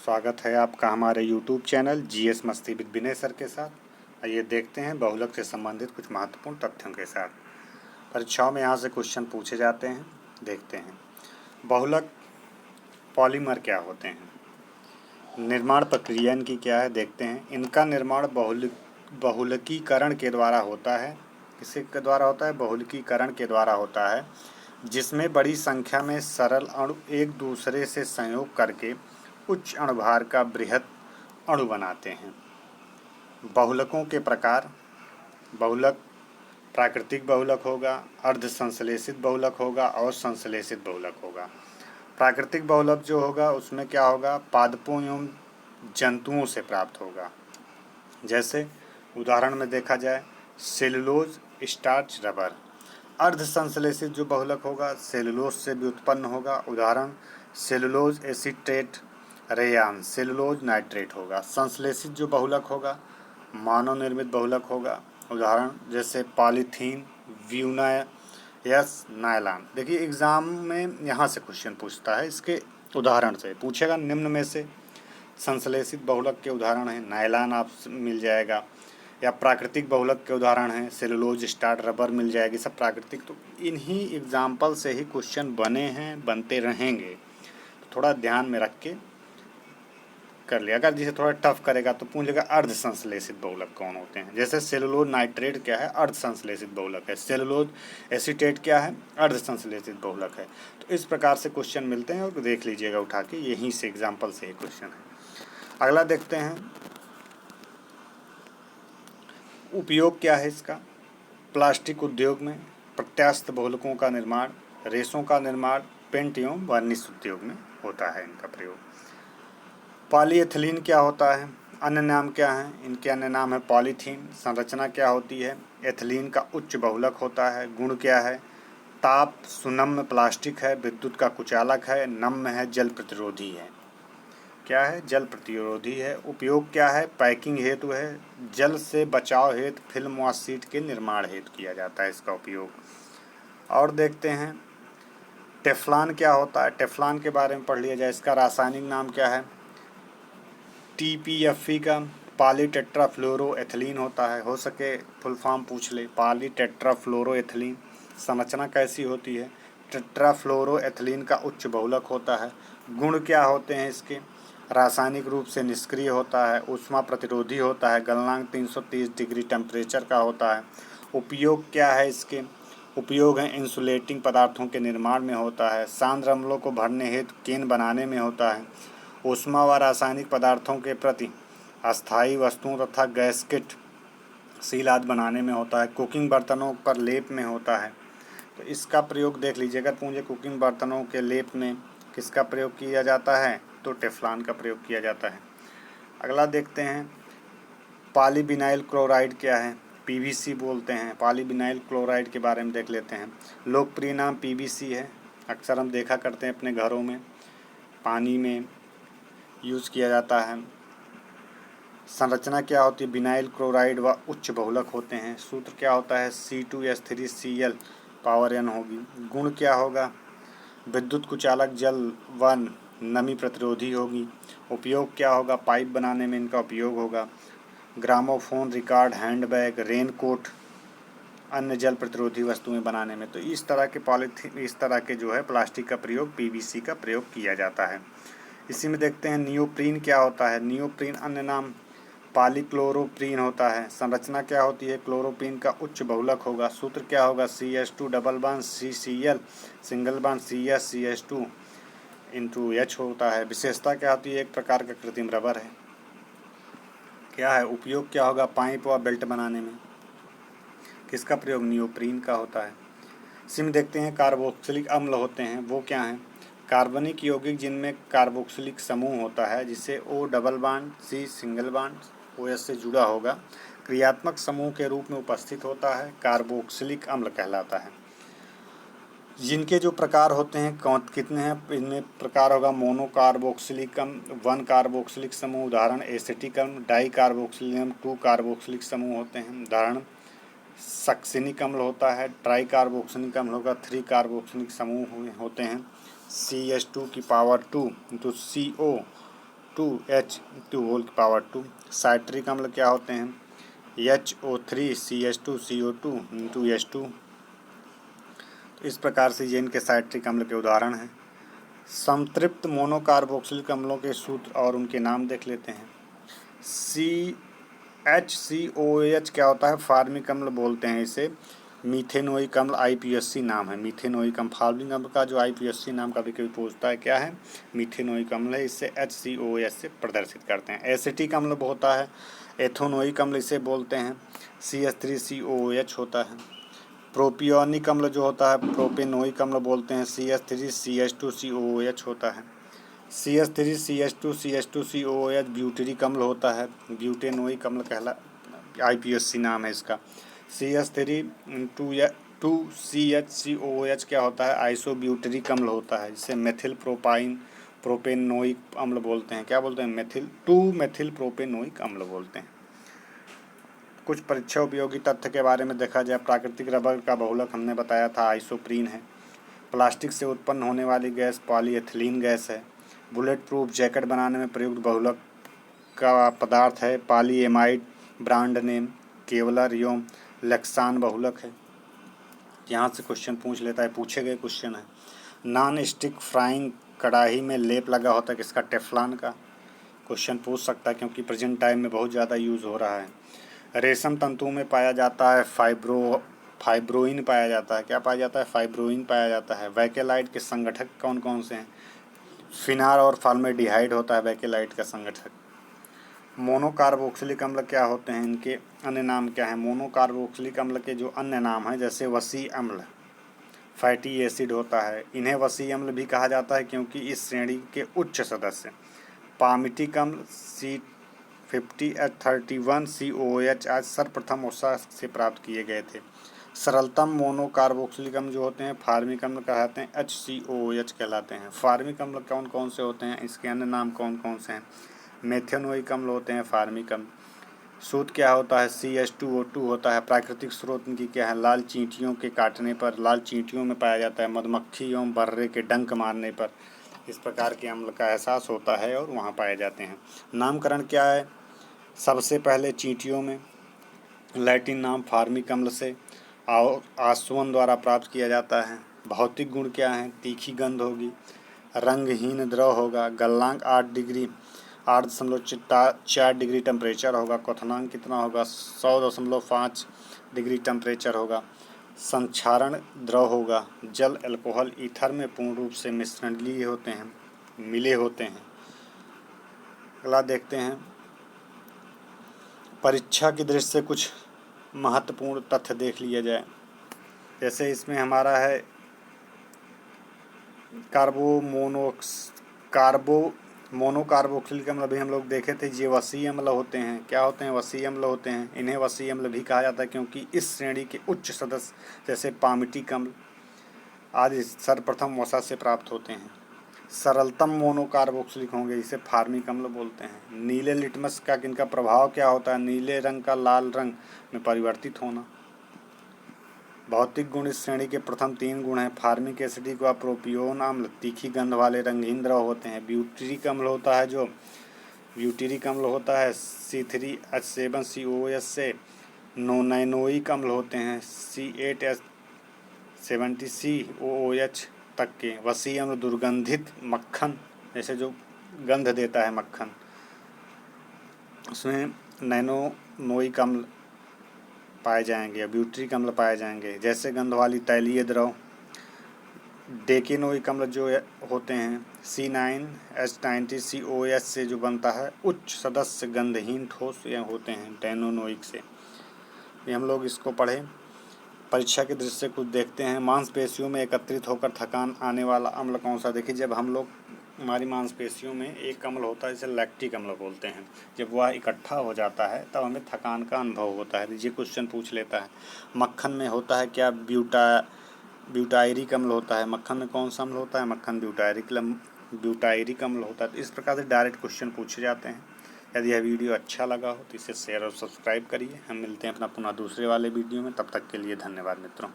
स्वागत है आपका हमारे YouTube चैनल जीएस मस्ती विद विनय सर के साथ। आइए देखते हैं बहुलक से संबंधित कुछ महत्वपूर्ण तथ्यों के साथ। परीक्षाओं में यहाँ से क्वेश्चन पूछे जाते हैं, देखते हैं। बहुलक पॉलीमर क्या होते हैं, निर्माण प्रक्रिया इनकी क्या है, देखते हैं। इनका निर्माण बहुलकीकरण के द्वारा होता है। किसके द्वारा होता है? बहुलकीकरण के द्वारा होता है, जिसमें बड़ी संख्या में सरल अणु एक दूसरे से संयोग करके उच्च अणुभार का बृहद अणु बनाते हैं। बहुलकों के प्रकार: बहुलक प्राकृतिक बहुलक होगा, अर्ध संश्लेषित बहुलक होगा और संश्लेषित बहुलक होगा। प्राकृतिक बहुलक जो होगा उसमें क्या होगा? पादपों एवं जंतुओं से प्राप्त होगा। जैसे उदाहरण में देखा जाए सेलुलोज, स्टार्च, रबर। अर्ध संश्लेषित जो बहुलक होगा सेलुलोज से भी उत्पन्न होगा। उदाहरण cellulose acetate, rayon, cellulose nitrate होगा। संश्लेषित जो बहुलक होगा मानव निर्मित बहुलक होगा। उदाहरण जैसे पॉलीथीन, विनायस, नायलॉन। देखिए एग्ज़ाम में यहाँ से क्वेश्चन पूछता है, इसके उदाहरण से पूछेगा। निम्न में से संश्लेषित बहुलक के उदाहरण हैं नायलॉन, आप मिल जाएगा, या प्राकृतिक बहुलक के उदाहरण हैं सेलुलोज, स्टार्च, रबर मिल जाएगी, सब प्राकृतिक। तो इन्हीं एग्जाम्पल से ही क्वेश्चन बने हैं, बनते रहेंगे, तो थोड़ा ध्यान में रख के कर लिया। अगर जिसे थोड़ा टफ करेगा तो पूछेगा अर्ध संश्लेषित बहुलक कौन होते हैं। जैसे सेलुलोज नाइट्रेट क्या है? अर्ध संश्लेषित बहुलक है। सेलुलोज एसीटेट क्या है? अर्ध संश्लेषित बहुलक है। तो इस प्रकार से क्वेश्चन मिलते हैं और देख लीजिएगा उठा के, यहीं से एग्जाम्पल से ही क्वेश्चन है। अगला देखते हैं, उपयोग क्या है इसका। प्लास्टिक उद्योग में प्रत्यास्थ बहुलकों का निर्माण, रेशों का निर्माण, पेंट एवं वार्निश उद्योग में होता है इनका प्रयोग। पॉलीएथिलीन क्या होता है? अन्य नाम क्या हैं इनके? अन्य नाम है पॉलीथीन। संरचना क्या होती है? एथिलीन का उच्च बहुलक होता है। गुण क्या है? ताप सुनम्य प्लास्टिक है, विद्युत का कुचालक है, नम्य है, जल प्रतिरोधी है। क्या है? जल प्रतिरोधी है। उपयोग क्या है? पैकिंग हेतु है, जल से बचाव हेतु फिल्म व शीट के निर्माण हेतु किया जाता है इसका उपयोग। और देखते हैं टेफ्लॉन क्या होता है। टेफ्लॉन के बारे में पढ़ लिया जाए। इसका रासायनिक नाम क्या है? TPFE का पॉलीटेट्राफ्लोरोएथिलीन होता है। हो सके फुल फॉर्म पूछ ले, पॉलीटेट्राफ्लोरोएथिलीन। संरचना कैसी होती है? टेट्राफ्लोरोएथिलीन का उच्च बहुलक होता है। गुण क्या होते हैं इसके? रासायनिक रूप से निष्क्रिय होता है, ऊष्मा प्रतिरोधी होता है, गलनांक 330 डिग्री टेम्परेचर का होता है। उपयोग क्या है इसके? उपयोग है इंसुलेटिंग पदार्थों के निर्माण में होता है, सांद्र अम्लों को भरने हेतु केन बनाने में होता है, ऊष्मा व रासायनिक पदार्थों के प्रति अस्थायी वस्तुओं तथा गैस्केट सील आदि बनाने में होता है, कुकिंग बर्तनों पर लेप में होता है। तो इसका प्रयोग देख लीजिए। अगर पूछे कुकिंग बर्तनों के लेप में किसका प्रयोग किया जाता है तो टेफ्लॉन का प्रयोग किया जाता है। अगला देखते हैं पॉलीविनाइल क्लोराइड क्या है? PVC बोलते हैं। पॉलीविनाइल क्लोराइड के बारे में देख लेते हैं। लोकप्रिय नाम PVC है, अक्सर हम देखा करते हैं अपने घरों में, पानी में यूज़ किया जाता है। संरचना क्या होती है? विनाइल क्लोराइड व उच्च बहुलक होते हैं। सूत्र क्या होता है? C2H3Cl पावर n होगी। गुण क्या होगा? विद्युत कुचालक, जल व नमी प्रतिरोधी होगी। उपयोग क्या होगा? पाइप बनाने में इनका उपयोग होगा। ग्रामोफोन, रिकॉर्ड, हैंडबैग, रेनकोट, अन्य जल प्रतिरोधी वस्तुएं बनाने में। तो इस तरह के पॉलीथीन, इस तरह के जो है प्लास्टिक का प्रयोग, PVC का प्रयोग किया जाता है। इसी में देखते हैं नियोप्रीन क्या होता है। नियोप्रीन अन्य नाम पॉलीक्लोरोप्रीन होता है। संरचना क्या होती है? क्लोरोप्रीन का उच्च बहुलक होगा। सूत्र क्या होगा? CH2 double bond CCl single bond CS CH2 into H होता है। विशेषता क्या होती है? एक प्रकार का कृत्रिम रबर है। क्या है? उपयोग क्या होगा? पाइप व बेल्ट बनाने में। किसका प्रयोग? नियोप्रीन का होता है। इसी में देखते हैं कार्बोक्सिलिक अम्ल होते हैं, वो क्या हैं? कार्बनिक यौगिक जिनमें कार्बोक्सिलिक समूह होता है, जिसे O double bond C single bond OH से जुड़ा होगा, क्रियात्मक समूह के रूप में उपस्थित होता है, कार्बोक्सिलिक अम्ल कहलाता है। जिनके जो प्रकार होते हैं कितने हैं? इनमें प्रकार होगा मोनो कार्बोक्सिलिक अम्ल, 1 कार्बोक्सिलिक समूह, उदाहरण एसिटिक अम्ल, डाई कार्बोक्सिलिक अम्ल, 2 कार्बोक्सिलिक समूह होते हैं, उदाहरण सक्सिनिक अम्ल होता है, ट्राई कार्बोक्सिलिक अम्ल होगा, 3 कार्बोक्सिलिक समूह होते हैं, CH2 की power 2 into CO 2H2 citric अम्ल क्या होते हैं? HO3CH2CO2 इस प्रकार से ये इनके साइट्रिक अम्ल के उदाहरण हैं। संतृप्त मोनोकार्बोक्सिलिक अम्लों के सूत्र और उनके नाम देख लेते हैं। HCOOH क्या होता है? फार्मिक अम्ल बोलते हैं इसे। मीथेनोइक अम्ल IPSC नाम है। मीथेनोइक अम्ल फार्मिक अम्ल का जो IPSC नाम कभी कभी पूछता है क्या है? मीथेनोइक अम्ल है। इससे HCOOH से प्रदर्शित करते हैं। एसिटिक अम्ल होता है एथोनोइक अम्ल इसे बोलते हैं। CH3COOH होता है। प्रोपियोनिक अम्ल जो होता है प्रोपेनोइक अम्ल बोलते हैं। CH3CH2COOH होता है। CH3CH2CH2COOH ब्यूटेरिक अम्ल होता है। ब्यूटेनोइक अम्ल कहला IPSC नाम है इसका। CH3 2CHCOOH क्या होता है? आइसोब्यूटेरिक अम्ल होता है। जिसे मेथिल प्रोपेनोइक अम्ल बोलते हैं। क्या बोलते हैं? मेथिल प्रोपेनोइक अम्ल बोलते हैं। कुछ परीक्षा उपयोगी तथ्य के बारे में देखा जाए। प्राकृतिक रबर का बहुलक हमने बताया था आइसोप्रीन है। प्लास्टिक से उत्पन्न होने वाली गैस पॉलीएथिलीन गैस है। बुलेट प्रूफ जैकेट बनाने में प्रयुक्त बहुलक का पदार्थ है पॉलीएमाइड, ब्रांड नेम केवलर एवं लेक्सान बहुलक है। यहाँ से क्वेश्चन पूछे गए क्वेश्चन है। नॉन स्टिक फ्राइंग कढ़ाई में लेप लगा होता है किसका? टेफ्लॉन का। क्वेश्चन पूछ सकता है क्योंकि प्रेजेंट टाइम में बहुत ज़्यादा यूज़ हो रहा है। रेशम तंतुओं में पाया जाता है फाइब्रोइन पाया जाता है। क्या पाया जाता है? फाइब्रोइन पाया जाता है। वैकेलाइट के संगठक कौन कौन से हैं? फिनार और फॉर्मेल्डिहाइड होता है वैकेलाइट का संगठक। मोनोकार्बोक्सिलिक अम्ल क्या होते हैं? इनके अन्य नाम क्या हैं? मोनोकार्बोक्सिलिक अम्ल के जो अन्य नाम हैं जैसे वसी अम्ल, फैटी एसिड होता है। इन्हें वसी अम्ल भी कहा जाता है क्योंकि इस श्रेणी के उच्च सदस्य पामिटिक अम्ल C50H31COOH आज सर्वप्रथम ओसा से प्राप्त किए गए थे। सरलतम मोनोकार्बोक्सिलिक अम्ल जो होते हैं फार्मिक अम्ल कहलाते हैं। HCOOH कहलाते हैं। फार्मिक अम्ल कौन कौन से होते हैं? इसके अन्य नाम कौन कौन से हैं? मेथेनोइक अम्ल होते हैं फार्मिक अम्ल। सूत्र क्या होता है? CH2O2 होता है। प्राकृतिक स्रोत इनकी क्या है? लाल चींटियों के काटने पर, लाल चींटियों में पाया जाता है। मधुमक्खी एवं बर्रे के डंक मारने पर इस प्रकार के अम्ल का एहसास होता है और वहाँ पाए जाते हैं। नामकरण क्या है? सबसे पहले चींटियों में लैटिन नाम फार्मिक अम्ल से और आसवन द्वारा प्राप्त किया जाता है। भौतिक गुण क्या हैं? तीखी गंध होगी, रंगहीन द्रव होगा, गलनांक 8.4 डिग्री टेम्परेचर होगा, क्वथनांक कितना होगा? 100.5 डिग्री टेम्परेचर होगा, संक्षारण द्रव होगा, जल अल्कोहल ईथर में पूर्ण रूप से मिले होते हैं। अगला देखते हैं परीक्षा की दृष्टि से कुछ महत्वपूर्ण तथ्य देख लिया जाए। जैसे इसमें हमारा है मोनोकार्बोक्सिलिक अम्ल अभी हम लोग देखे थे। ये वसी अम्ल होते हैं। क्या होते हैं? वसी अम्ल होते हैं। इन्हें वसी अम्ल भी कहा जाता है क्योंकि इस श्रेणी के उच्च सदस्य जैसे पामिटिक अम्ल आदि सर्वप्रथम वसा से प्राप्त होते हैं। सरलतम मोनोकार्बोक्सिलिक होंगे इसे फार्मिक अम्ल बोलते हैं। नीले लिटमस का इनका प्रभाव क्या होता है? नीले रंग का लाल रंग में परिवर्तित होना। भौतिक गुण इस श्रेणी के प्रथम 3 गुण हैं। फार्मिक एसिडिक व प्रोपियोन अम्ल तीखी गंध वाले रंगहीन द्रव होते हैं। ब्यूटेरिक अम्ल होता है C3H7COOH से नोनैनोइक अम्ल होते हैं C8H70COOH तक के। वसी अम्ल दुर्गंधित मक्खन जैसे जो गंध देता है मक्खन उसमें नैनोनोइक अम्ल पाए जाएंगे, ब्यूटेरिक अम्ल पाए जाएंगे जैसे गंध वाली तैलीय द्रव। डेकेनोइक अम्ल जो होते हैं C9H90COOH से जो बनता है उच्च सदस्य गंधहीन ठोस या होते हैं डेनोनोइक से। ये हम लोग इसको पढ़े। परीक्षा की दृष्टि से कुछ देखते हैं। मांसपेशियों में एकत्रित होकर थकान आने वाला अम्ल कौन सा? देखिए जब हमारी मांसपेशियों में एक अम्ल होता है जिसे लैक्टिक अम्ल बोलते हैं। जब वह इकट्ठा हो जाता है तब हमें थकान का अनुभव होता है। ये क्वेश्चन पूछ लेता है। मक्खन में होता है क्या? ब्यूटायरिक अम्ल होता है। मक्खन में कौन सा अम्ल होता है? मक्खन ब्यूटायरिक अम्ल होता है। तो इस प्रकार से डायरेक्ट क्वेश्चन पूछे जाते हैं। यदि यह वीडियो अच्छा लगा हो तो इसे शेयर और सब्सक्राइब करिए। हम मिलते हैं अपना पुनः दूसरे वाले वीडियो में। तब तक के लिए धन्यवाद मित्रों।